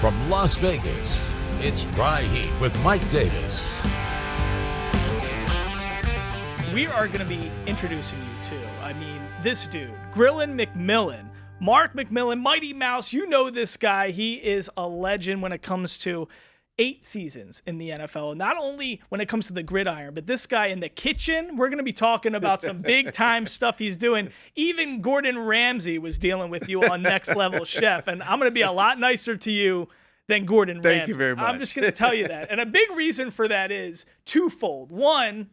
From Las Vegas, it's Dry Heat with Mike Davis. We are going to be introducing you to, this dude, Grillin' McMillian. Mark McMillian, Mighty Mouse, you know this guy. He is a legend when it comes to 8 seasons in the NFL. Not only when it comes to the gridiron, but this guy in the kitchen, we're going to be talking about some big-time stuff he's doing. Even Gordon Ramsay was dealing with you on Next Level Chef, and I'm going to be a lot nicer to you than Gordon Ramsay. Thank you very much. I'm just going to tell you that. And a big reason for that is twofold. One,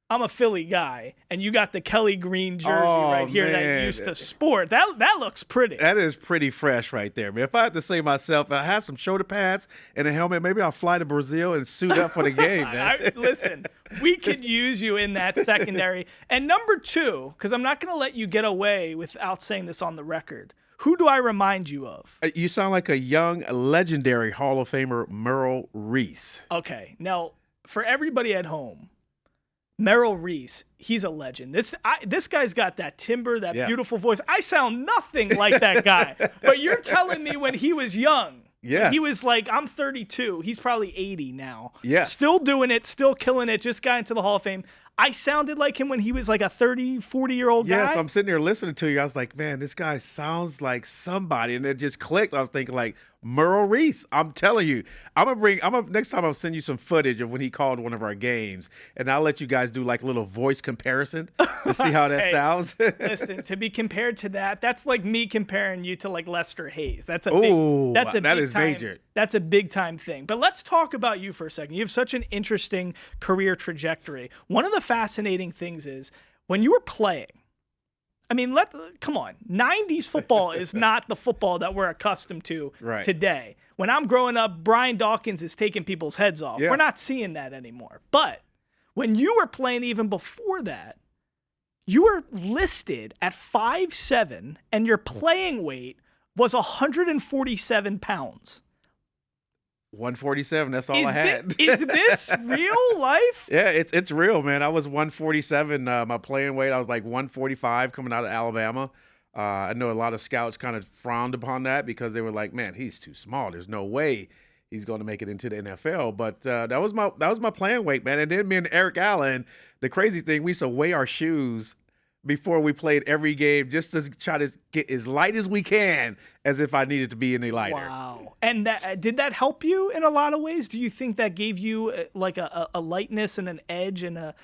I'm a Philly guy, and you got the Kelly Green jersey right here that you used to sport. That looks pretty. That is pretty fresh right there, man. If I had to say myself, if I had some shoulder pads and a helmet, maybe I'll fly to Brazil and suit up for the game, man. Listen, we could use you in that secondary. And number 2, because I'm not going to let you get away without saying this on the record, who do I remind you of? You sound like a young, legendary Hall of Famer, Merrill Reese. Okay, now, for everybody at home, Merrill Reese, he's a legend. This guy's got that timbre, that beautiful voice. I sound nothing like that guy. But you're telling me when he was young, he was like, I'm 32. He's probably 80 now. Yes. Still doing it, still killing it, just got into the Hall of Fame. I sounded like him when he was like a 30, 40-year-old guy. Yes, I'm sitting there listening to you. I was like, man, this guy sounds like somebody. And it just clicked. I was thinking like, Merrill Reese. I'm telling you, next time I'll send you some footage of when he called one of our games, and I'll let you guys do like a little voice comparison to see how that sounds. Listen, to be compared to that's like me comparing you to like Lester Hayes. That's a big time thing. But let's talk about you for a second. You have such an interesting career trajectory. One of the fascinating things is when you were playing, come on. 90s football is not the football that we're accustomed to today. When I'm growing up, Brian Dawkins is taking people's heads off. Yeah. We're not seeing that anymore. But when you were playing even before that, you were listed at 5'7", and your playing weight was 147 pounds. 147, that's all I had. Is this real life? Yeah, it's real, man. I was 147. My playing weight, I was like 145 coming out of Alabama. I know a lot of scouts kind of frowned upon that because they were like, man, he's too small. There's no way he's going to make it into the NFL. But that was my playing weight, man. And then me and Eric Allen, the crazy thing, we used to weigh our shoes before we played every game just to try to get as light as we can as if I needed to be any lighter. Wow. And did that help you in a lot of ways? Do you think that gave you like a lightness and an edge and a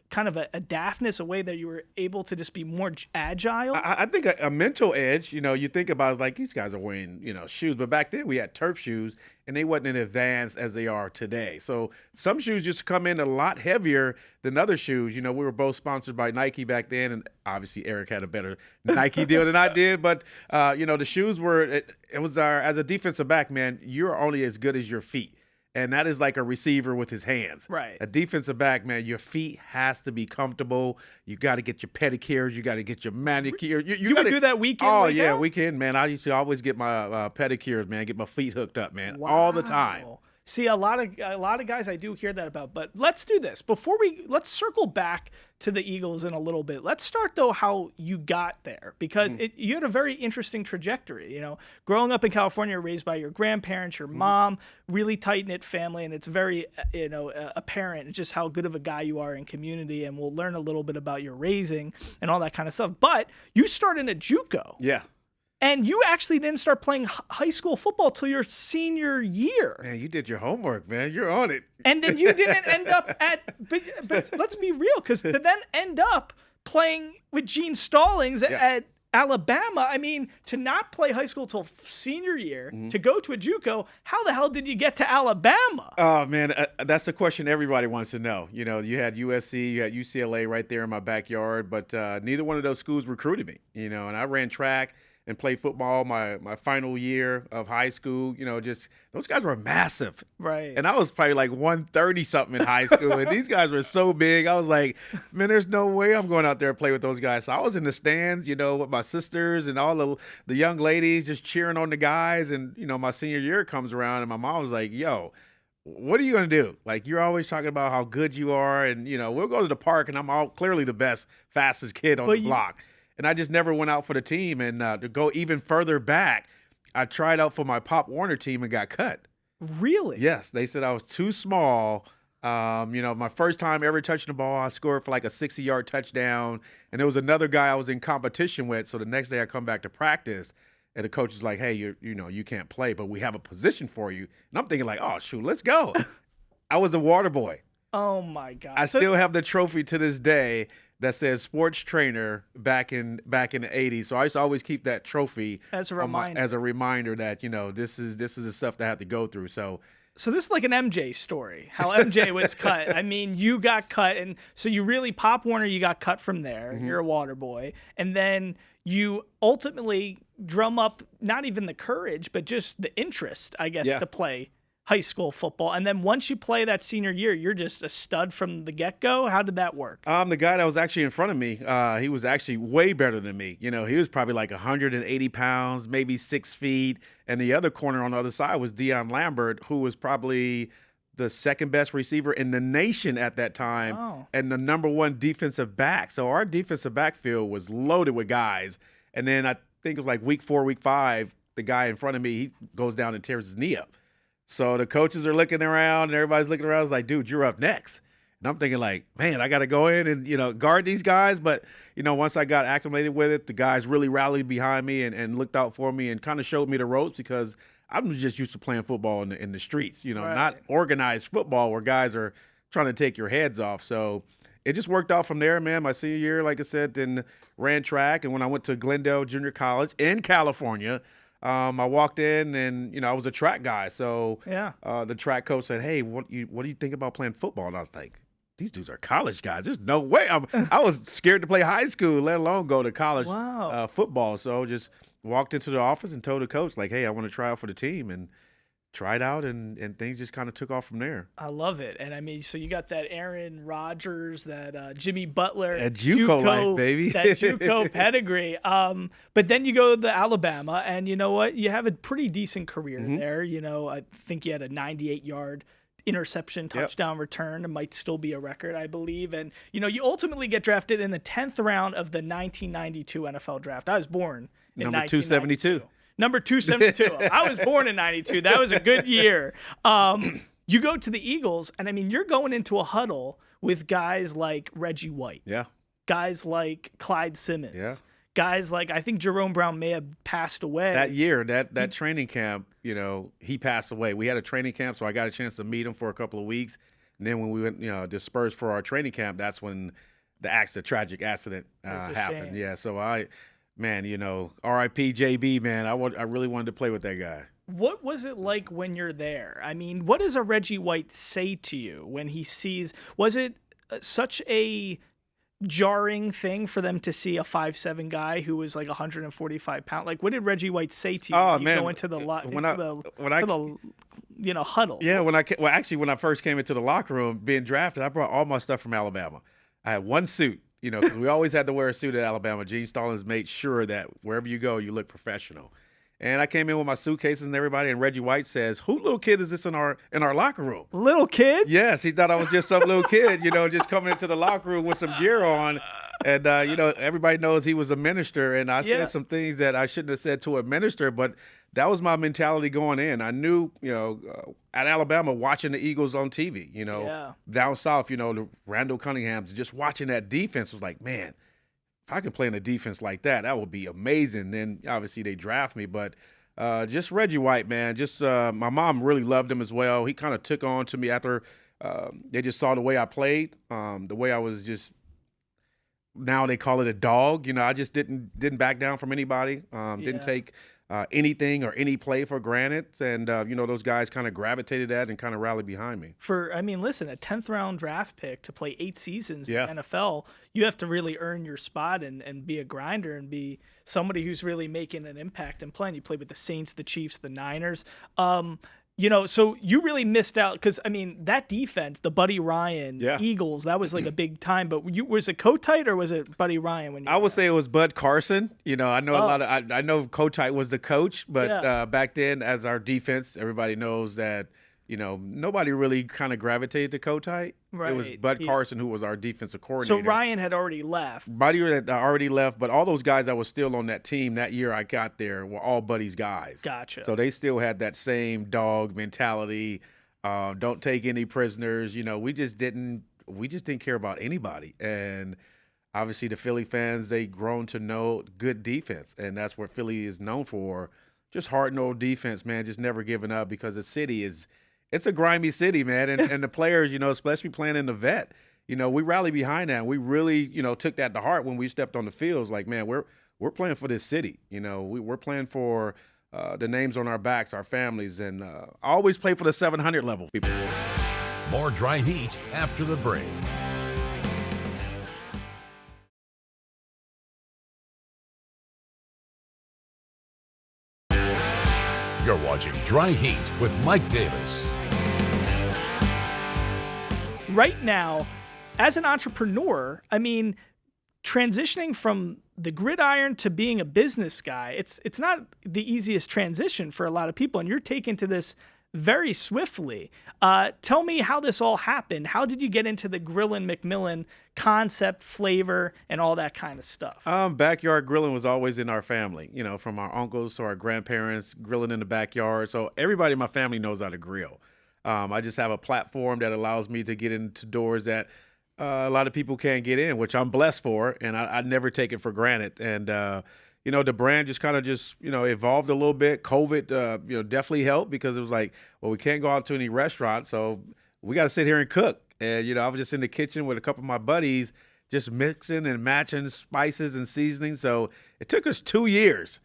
kind of a daftness, a way that you were able to just be more agile? I think a mental edge, you think about it, like these guys are wearing, shoes. But back then we had turf shoes and they wasn't as advanced as they are today. So some shoes just come in a lot heavier than other shoes. We were both sponsored by Nike back then, and obviously Eric had a better Nike deal than I did. But, the shoes were, it was as a defensive back, man, you're only as good as your feet. And that is like a receiver with his hands. Right. A defensive back, man, your feet has to be comfortable. You got to get your pedicures. You got to get your manicure. You would do that weekend? Oh, yeah, weekend, man. I used to always get my pedicures, man, get my feet hooked up, man, all the time. See, a lot of guys I do hear that about. But let's do this. Let's circle back to the Eagles in a little bit. Let's start, though, how you got there. Because you had a very interesting trajectory. Growing up in California, raised by your grandparents, your mom, really tight-knit family. And it's very, apparent just how good of a guy you are in community. And we'll learn a little bit about your raising and all that kind of stuff. But you started at JUCO. Yeah. And you actually didn't start playing high school football till your senior year. Man, you did your homework, man. You're on it. And then you didn't end up but let's be real, because to then end up playing with Gene Stallings at Alabama, to not play high school till senior year, to go to a JUCO, how the hell did you get to Alabama? Oh, man, that's the question everybody wants to know. You had USC, you had UCLA right there in my backyard, but neither one of those schools recruited me, and I ran track and played football my final year of high school. Just those guys were massive. Right. And I was probably like 130-something in high school, and these guys were so big. I was like, man, there's no way I'm going out there and play with those guys. So I was in the stands, with my sisters and all the young ladies just cheering on the guys. And, my senior year comes around, and my mom was like, yo, what are you going to do? Like, you're always talking about how good you are, and, we'll go to the park, and I'm clearly the best, fastest kid on the block. And I just never went out for the team. And to go even further back, I tried out for my Pop Warner team and got cut. Really? Yes, they said I was too small. My first time ever touching the ball, I scored for like a 60-yard touchdown, and there was another guy I was in competition with. So the next day I come back to practice, and the coach is like, "Hey, you can't play, but we have a position for you." And I'm thinking like, "Oh shoot, let's go." I was the water boy. Oh my God! I still have the trophy to this day that says sports trainer back in the 80s. So I used to always keep that trophy as a reminder. As a reminder that this is the stuff that I have to go through. So this is like an MJ story, how MJ was cut. I mean, you got cut, and so you really, Pop Warner, you got cut from there. You're a water boy. And then you ultimately drum up not even the courage, but just the interest, I guess, to play high school football. And then once you play that senior year, you're just a stud from the get-go. How did that work? The guy that was actually in front of me, he was actually way better than me. He was probably like 180 pounds, maybe 6 feet. And the other corner on the other side was Deion Lambert, who was probably the second best receiver in the nation at that time and the number one defensive back. So our defensive backfield was loaded with guys. And then I think it was like week 4, week 5, the guy in front of me, he goes down and tears his knee up. So the coaches are looking around and everybody's looking around. It's like, dude, you're up next. And I'm thinking like, man, I got to go in and, guard these guys. But, once I got acclimated with it, the guys really rallied behind me and looked out for me and kind of showed me the ropes because I'm just used to playing football in the streets, not organized football where guys are trying to take your heads off. So it just worked out from there, man. My senior year, like I said, then ran track. And when I went to Glendale Junior College in California, I walked in and, I was a track guy. So the track coach said, "Hey, what do you think about playing football?" And I was like, these dudes are college guys. There's no way. I was scared to play high school, let alone go to college football. So just walked into the office and told the coach, like, "Hey, I want to try out for the team." And tried out, and things just kind of took off from there. I love it. And I mean, so you got that Aaron Rodgers, that Jimmy Butler. That JUCO life, baby. That JUCO pedigree. But then you go to Alabama, and you know what? You have a pretty decent career there. I think you had a 98-yard interception touchdown return. It might still be a record, I believe. And, you ultimately get drafted in the 10th round of the 1992 NFL draft. I was born in Number 272. Number 272. I was born in 92. That was a good year. You go to the Eagles, and I mean, you're going into a huddle with guys like Reggie White. Yeah. Guys like Clyde Simmons. Yeah. Guys like, I think Jerome Brown may have passed away. That year, that training camp, he passed away. We had a training camp, so I got a chance to meet him for a couple of weeks. And then when we went, dispersed for our training camp, that's when the tragic accident happened. Shame. Yeah, so man, R.I.P. JB, man. I really wanted to play with that guy. What was it like when you're there? I mean, what does a Reggie White say to you when he sees? Was it such a jarring thing for them to see a 5'7" guy who was like 145 pounds? Like, what did Reggie White say to you when you go into the huddle? Yeah, when I first came into the locker room being drafted, I brought all my stuff from Alabama. I had one suit. Because we always had to wear a suit at Alabama. Gene Stallings made sure that wherever you go, you look professional. And I came in with my suitcases and everybody, and Reggie White says, "Who little kid is this in our locker room?" Little kid? Yes, he thought I was just some little kid, just coming into the locker room with some gear on. And, everybody knows he was a minister, and I said some things that I shouldn't have said to a minister, but that was my mentality going in. I knew, at Alabama, watching the Eagles on TV, down south, the Randall Cunninghams, just watching that defense was like, man, if I could play in a defense like that, that would be amazing. Then, obviously, they draft me, but just Reggie White, man, my mom really loved him as well. He kind of took on to me after they just saw the way I played, the way I was just – now they call it a dog. I just didn't back down from anybody. Didn't take anything or any play for granted. And, those guys kind of gravitated that and kind of rallied behind me. Listen, a 10th round draft pick to play 8 seasons in the NFL, you have to really earn your spot and be a grinder and be somebody who's really making an impact and playing. You played with the Saints, the Chiefs, the Niners. So you really missed out because, that defense, the Buddy Ryan Eagles, that was like a big time. But was it Kotite or was it Buddy Ryan? When you I would say it was Bud Carson. I know I know Kotite was the coach, but back then, as our defense, everybody knows that nobody really kind of gravitated to Kotite. Right. It was Bud Carson who was our defensive So coordinator. Ryan had already left. Buddy had already left, but all those guys that were still on that team that year I got there were all Buddy's guys. Gotcha. So they still had that same dog mentality. Don't take any prisoners. We just didn't care about anybody. And obviously the Philly fans, they grown to know good defense, and that's what Philly is known for. Just hard-nosed defense, man. Just never giving up, because the city it's a grimy city, man. And the players, especially playing in the vet, we rally behind that. And we really, took that to heart when we stepped on the fields. Like, man, we're playing for this city. We're playing for the names on our backs, our families, and I always play for the 700 level. More Dry Heat after the break. You're watching Dry Heat with Mike Davis. Right now, as an entrepreneur, I mean, transitioning from the gridiron to being a business guy, it's not the easiest transition for a lot of people, and you're taken to this very swiftly. Tell me how this all happened. How did you get into the Grillin' McMillian concept, flavor, and all that kind of stuff? Backyard grilling was always in our family, from our uncles to our grandparents, grilling in the backyard. So everybody in my family knows how to grill. I just have a platform that allows me to get into doors that a lot of people can't get in, which I'm blessed for, and I never take it for granted. And the brand just kind of evolved a little bit. COVID, definitely helped, because it was like, well, we can't go out to any restaurants, so we got to sit here and cook. And, I was just in the kitchen with a couple of my buddies, just mixing and matching spices and seasonings. So it took us 2 years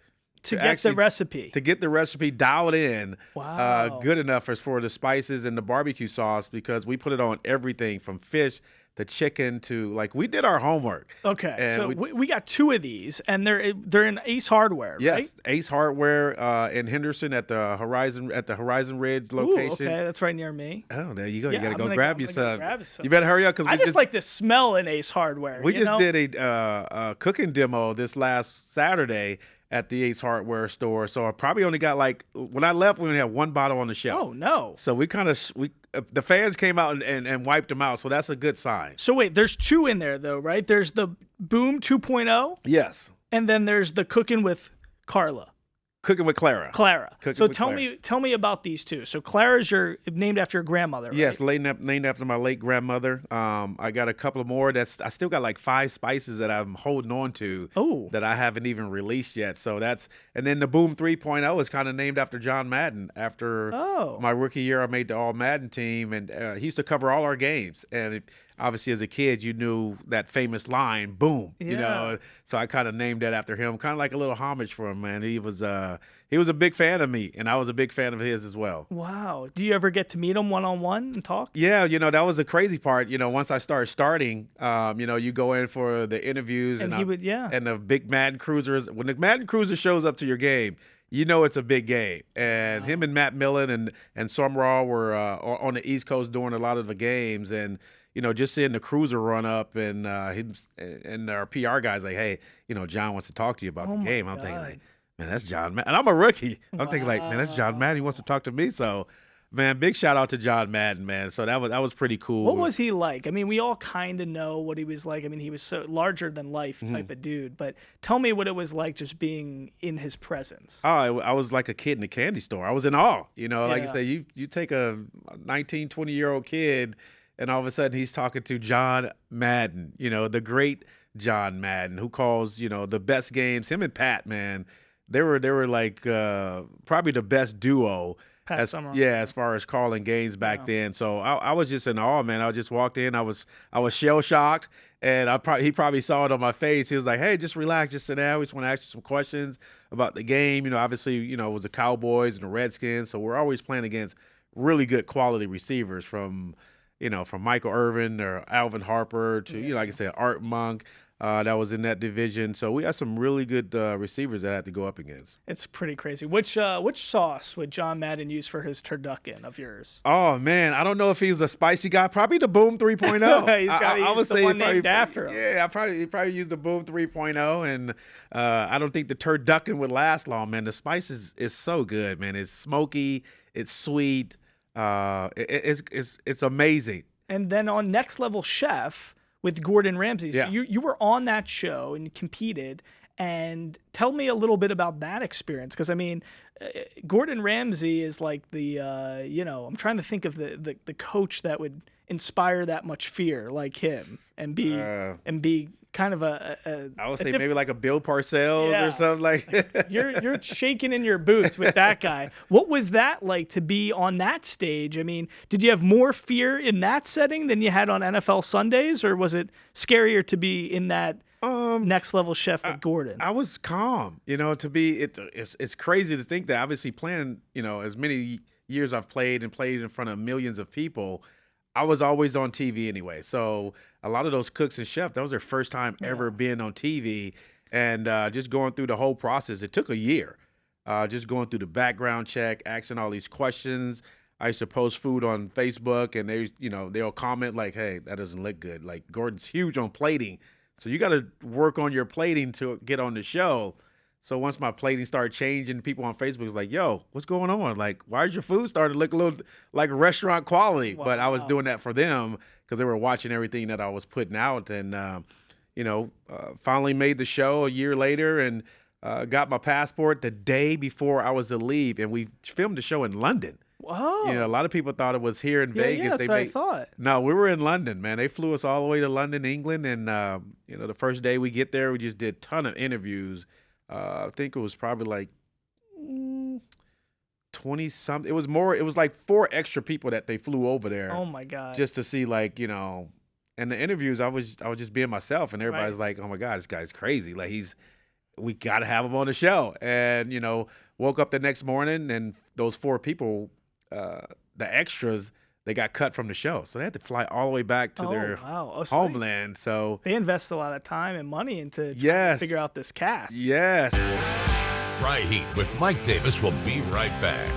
to get the recipe. To get the recipe dialed in. Wow. Good enough for the spices and the barbecue sauce, because we put it on everything from fish, the chicken, to, like, we did our homework. Okay, and so we got 2 of these, and they're in Ace Hardware, yes, right? Ace Hardware in Henderson at the Horizon Ridge location. Ooh, okay, that's right near me. Oh, there you go. Yeah, You got to I'm go gonna grab go- you I'm gonna some. grab some. You better hurry up, because I just like the smell in Ace Hardware. we just did a cooking demo this last Saturday at the Ace Hardware store. So I probably only got, like, when I left, we only had 1 bottle on the shelf. Oh, no. So we kind of the fans came out and wiped them out. So that's a good sign. So wait, there's 2 in there, though, right? There's the Boom 2.0, Yes. and then there's the Cooking with Carla. Cooking with Clara. So tell me about these 2. So Clara's named after your grandmother, right? Yes, named after my late grandmother. I got a couple of more. I still got like 5 spices that I'm holding on to. Oh. That I haven't even released yet. So and then the Boom 3.0 is kind of named after John Madden. After my rookie year, I made the All Madden team, and he used to cover all our games. And obviously, as a kid, you knew that famous line, "Boom," So I kind of named that after him, kind of like a little homage for him. Man, he was a big fan of me, and I was a big fan of his as well. Wow. Do you ever get to meet him one-on-one and talk? Yeah, that was the crazy part. Once I started starting, you go in for the interviews, and he would, and the big Madden Cruisers. When the Madden Cruiser shows up to your game, it's a big game. And him and McMillian and Sumraw were on the East Coast doing a lot of the games, and just seeing the Cruiser run up, and him and our PR guys like, hey, John wants to talk to you about the game. I'm thinking, like, man, that's John Madden. And I'm a rookie. I'm thinking, like, man, that's John Madden. He wants to talk to me. So, man, big shout out to John Madden, man. So that was pretty cool. What was he like? I mean, we all kind of know what he was like. I mean, he was so larger than life type of dude. But tell me what it was like just being in his presence. Oh, I was like a kid in a candy store. I was in awe. Like you say, you take a 19, 20-year-old kid, and all of a sudden he's talking to John Madden, the great John Madden, who calls, the best games. Him and Pat, man, they were like probably the best duo. As far as calling games back then. So I was just in awe, man. I just walked in. I was shell shocked, and he probably saw it on my face. He was like, "Hey, just relax, just sit down. We just want to ask you some questions about the game." Obviously, it was the Cowboys and the Redskins, so we're always playing against really good quality receivers from Michael Irvin or Alvin Harper to like I said, Art Monk. That was in that division. So we got some really good receivers that I had to go up against. It's pretty crazy. Which sauce would John Madden use for his turducken of yours? Oh, man. I don't know if he's a spicy guy. Probably the Boom 3.0. I would say one named after him. Yeah, he probably used the Boom 3.0. And I don't think the turducken would last long, man. The spice is so good, man. It's smoky. It's sweet. It's amazing. And then on Next Level Chef with Gordon Ramsay, so Yeah. you were on that show and competed. And tell me a little bit about that experience, because I mean, Gordon Ramsay is like the I'm trying to think of the coach that would inspire that much fear like him and be kind of I would say maybe like a Bill Parcells or something like. you're shaking in your boots with that guy. What was that like to be on that stage? I mean, did you have more fear in that setting than you had on NFL Sundays, or was it scarier to be in that Next Level Chef with Gordon? I was calm, it's crazy to think that obviously playing, as many years I've played in front of millions of people, I was always on TV anyway. So a lot of those cooks and chefs, that was their first time ever being on TV, and just going through the whole process. It took a year, just going through the background check, asking all these questions. I used to post food on Facebook, and they'll comment like, "Hey, that doesn't look good." Like, Gordon's huge on plating, so you got to work on your plating to get on the show. So once my plating started changing, people on Facebook was like, "Yo, what's going on? Like, why is your food starting to look a little like restaurant quality?" Wow. But I was doing that for them because they were watching everything that I was putting out, and finally made the show a year later, and got my passport the day before I was to leave, and we filmed the show in London. Whoa. A lot of people thought it was here in Vegas. Yeah, that's what I thought. No, we were in London, man. They flew us all the way to London, England, and the first day we get there, we just did a ton of interviews. I think it was probably like 20 something. It was like 4 extra people that they flew over there. Oh my God. Just to see, like, and the interviews, I was just being myself, and everybody's like, "Oh my God, this guy's crazy. Like, we got to have him on the show." And woke up the next morning, and those 4 people, the extras, they got cut from the show, so they had to fly all the way back to their homeland. So they invest a lot of time and money into trying to figure out this cast. Yes. Dry Heat with Mike Davis will be right back.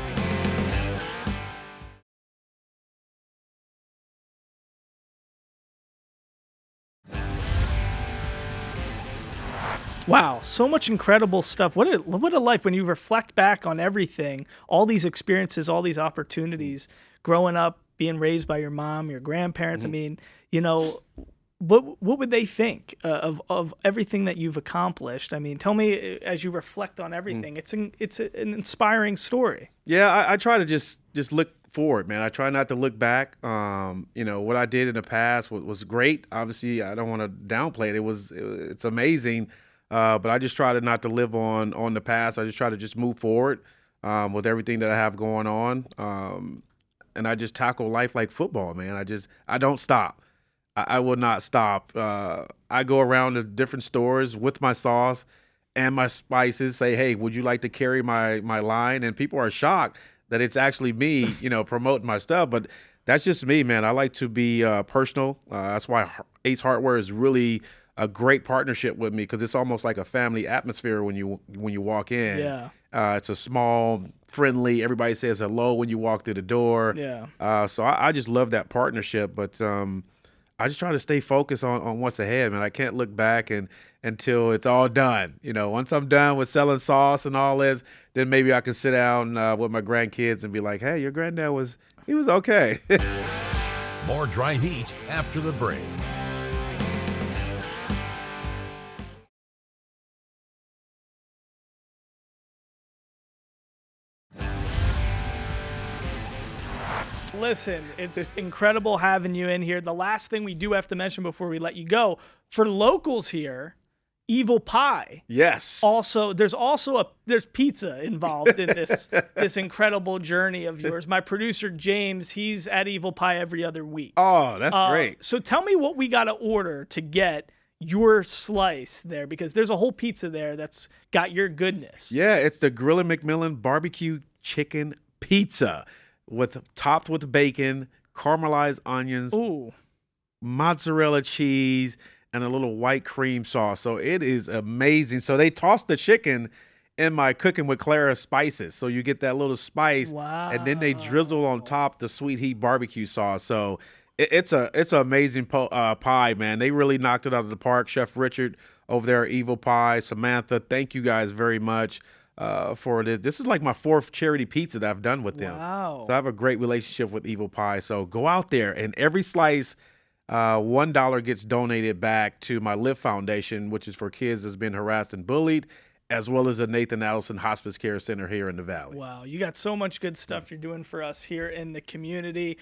Wow, so much incredible stuff. What a life when you reflect back on everything, all these experiences, all these opportunities, growing up, being raised by your mom, your grandparents. Mm-hmm. I mean, what would they think of everything that you've accomplished? I mean, tell me as you reflect on everything. It's an inspiring story. Yeah, I try to just look forward, man. I try not to look back. What I did in the past was great. Obviously, I don't want to downplay it. It's amazing. But I just try to not to live on the past. I just try to just move forward with everything that I have going on. And I just tackle life like football, man. I don't stop. I will not stop. I go around to different stores with my sauce and my spices, say, "Hey, would you like to carry my line?" And people are shocked that it's actually me, promoting my stuff. But that's just me, man. I like to be personal. That's why Ace Hardware is really a great partnership with me, because it's almost like a family atmosphere when you walk in. Yeah. It's a small, friendly, everybody says hello when you walk through the door. Yeah. So I just love that partnership, but I just try to stay focused on what's ahead, man. I can't look back until it's all done. Once I'm done with selling sauce and all this, then maybe I can sit down with my grandkids and be like, "Hey, your granddad was okay." More Dry Heat after the break. Listen, it's incredible having you in here. The last thing we do have to mention before we let you go, for locals here, Evil Pie. Yes. Also, there's pizza involved in this incredible journey of yours. My producer James, he's at Evil Pie every other week. Oh, that's great. So tell me what we got to order to get your slice there, because there's a whole pizza there that's got your goodness. Yeah, it's the Grillin' McMillian barbecue chicken pizza, topped with bacon, caramelized onions, mozzarella cheese, and a little white cream sauce. So it is amazing. So they toss the chicken in my Cooking with Clara spices, so you get that little spice. Wow. And then they drizzle on top the sweet heat barbecue sauce. So it's an amazing pie, man. They really knocked it out of the park. Chef Richard over there at Evil Pie, Samantha, thank you guys very much. for this. This is like my 4th charity pizza that I've done with them. Wow. So I have a great relationship with Evil Pie. So go out there, and every slice, $1 gets donated back to my Lift Foundation, which is for kids that's been harassed and bullied, as well as the Nathan Allison Hospice Care Center here in the Valley. Wow, you got so much good stuff you're doing for us here in the community.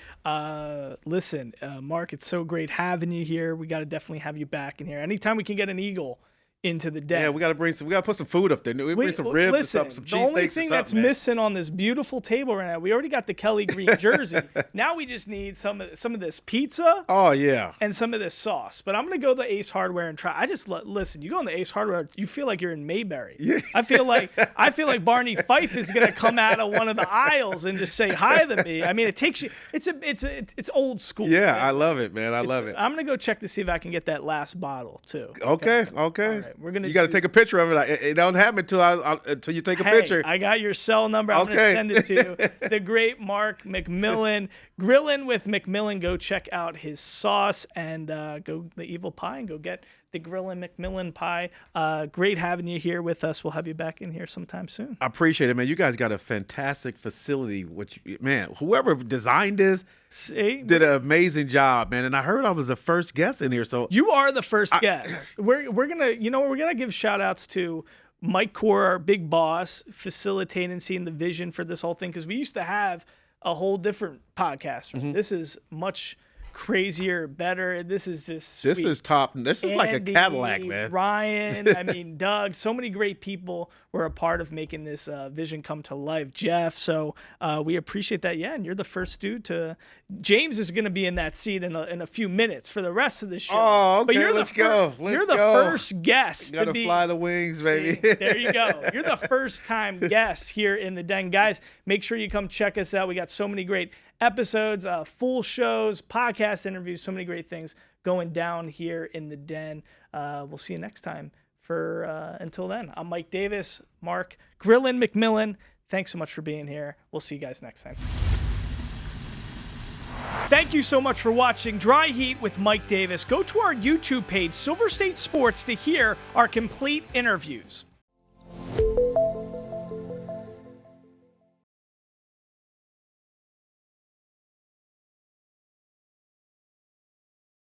Listen, Mark, it's so great having you here. We got to definitely have you back in here. Anytime we can get an Eagle into the den. Yeah, we got to put some food up there. We bring some ribs listen, and some cheesesteaks. The only thing that's missing on this beautiful table right now, we already got the Kelly Green jersey. Now we just need some of this pizza. Oh yeah, and some of this sauce. But I'm gonna go to Ace Hardware and try. I just listen. You go in the Ace Hardware, you feel like you're in Mayberry. Yeah. I feel like Barney Fife is gonna come out of one of the aisles and just say hi to me. I mean, it takes you. It's old school. Yeah, right? I love it, man. I love it. I'm gonna go check to see if I can get that last bottle too. Okay. All right, we're gonna. You got to take a picture of it. It don't happen until you take a picture. I got your cell number. I'm gonna send it to you. The great Mark McMillian, Grilling with McMillian. Go check out his sauce and go the Evil Pie and go get the Grillin' McMillian pie. Great having you here with us. We'll have you back in here sometime soon. I appreciate it, man. You guys got a fantastic facility. Man, whoever designed this did an amazing job, man. And I heard I was the first guest in here, so you are the first guest. We're gonna give shout outs to Mike Core, our big boss, facilitating, seeing the vision for this whole thing, because we used to have a whole different podcast. Right? This is much crazier, better. This is just sweet. This is top. This is like a Cadillac, man. Ryan, I mean, Doug, so many great people were a part of making this vision come to life. Jeff, so we appreciate that. Yeah, and you're the first dude to. James is going to be in that seat in a few minutes for the rest of the show. Oh, okay. But you're Let's go. You're the first guest to be. Fly the wings, baby. See, there you go. You're the first time guest here in the den, guys. Make sure you come check us out. We got so many great episodes, full shows, podcast interviews, so many great things going down here in the den. We'll see you next time. Until then, I'm Mike Davis, Mark Grillin' McMillian. Thanks so much for being here. We'll see you guys next time. Thank you so much for watching Dry Heat with Mike Davis. Go to our YouTube page, Silver State Sports, to hear our complete interviews.